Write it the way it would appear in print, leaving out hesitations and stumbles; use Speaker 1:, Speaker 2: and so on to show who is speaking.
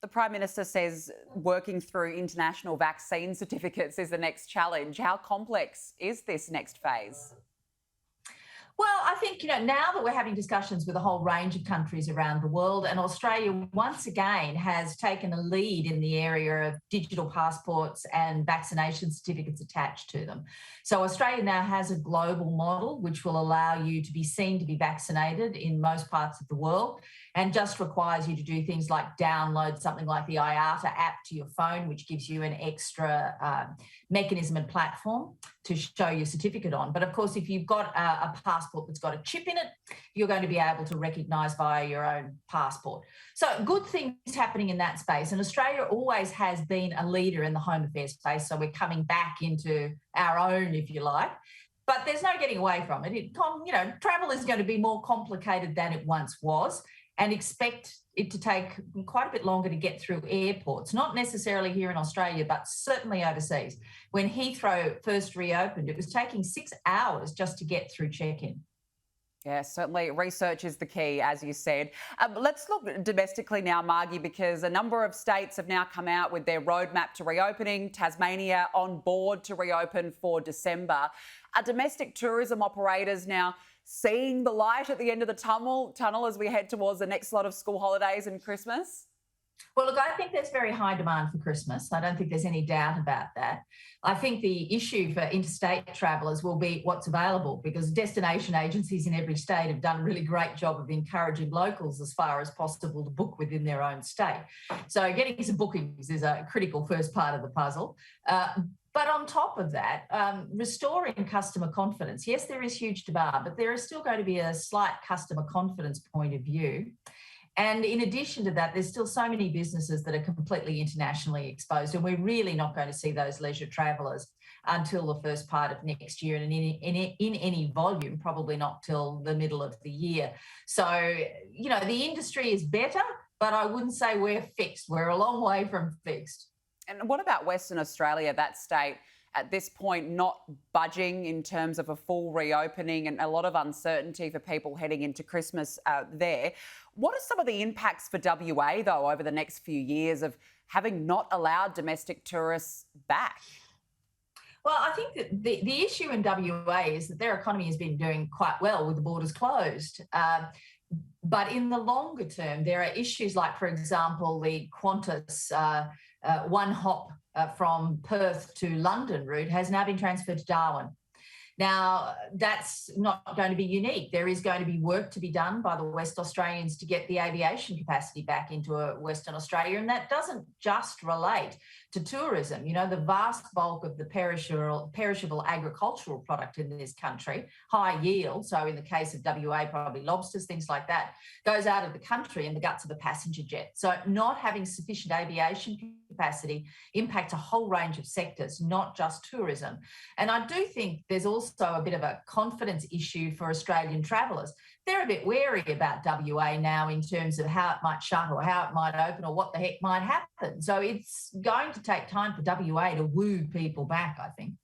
Speaker 1: The Prime Minister says working through international vaccine certificates is the next challenge. How complex is this next phase?
Speaker 2: Well, I think, now that we're having discussions with a whole range of countries around the world, and Australia once again has taken a lead in the area of digital passports and vaccination certificates attached to them. So Australia now has a global model which will allow you to be seen to be vaccinated in most parts of the world, and just requires you to do things like download something like the IATA app to your phone, which gives you an extra mechanism and platform to show your certificate on. But of course, if you've got a passport that's got a chip in it, you're going to be able to recognise via your own passport. So good things happening in that space. And Australia always has been a leader in the home affairs space. So we're coming back into our own, if you like. But there's no getting away from it. Travel is going to be more complicated than it once was, and expect it to take quite a bit longer to get through airports, not necessarily here in Australia, but certainly overseas. When Heathrow first reopened, it was taking 6 hours just to get through check-in.
Speaker 1: Yeah, certainly research is the key, as you said. Let's look domestically now, Margy, because a number of states have now come out with their roadmap to reopening. Tasmania on board to reopen for December. Are domestic tourism operators now seeing the light at the end of the tunnel as we head towards the next lot of school holidays and Christmas?
Speaker 2: Well, look, I think there's very high demand for Christmas. I don't think there's any doubt about that. I think the issue for interstate travellers will be what's available, because destination agencies in every state have done a really great job of encouraging locals as far as possible to book within their own state. So getting some bookings is a critical first part of the puzzle. But on top of that, restoring customer confidence. Yes, there is huge demand, but there is still going to be a slight customer confidence point of view. And in addition to that, there's still so many businesses that are completely internationally exposed, and we're really not going to see those leisure travellers until the first part of next year, and in any volume, probably not till the middle of the year. So, the industry is better, but I wouldn't say we're fixed. We're a long way from fixed.
Speaker 1: And what about Western Australia, that state at this point not budging in terms of a full reopening, and a lot of uncertainty for people heading into Christmas there? What are some of the impacts for WA, though, over the next few years of having not allowed domestic tourists back?
Speaker 2: Well, I think that the issue in WA is that their economy has been doing quite well with the borders closed. But in the longer term, there are issues like, for example, the Qantas one hop from Perth to London route has now been transferred to Darwin. Now, that's not going to be unique. There is going to be work to be done by the West Australians to get the aviation capacity back into Western Australia, and that doesn't just relate to tourism. The vast bulk of the perishable agricultural product in this country, high yield, so in the case of WA, probably lobsters, things like that, goes out of the country in the guts of a passenger jet. So not having sufficient aviation capacity impacts a whole range of sectors, not just tourism. And I do think there's also a bit of a confidence issue for Australian travellers. They're a bit wary about WA now in terms of how it might shut or how it might open or what the heck might happen. So it's going to take time for WA to woo people back, I think.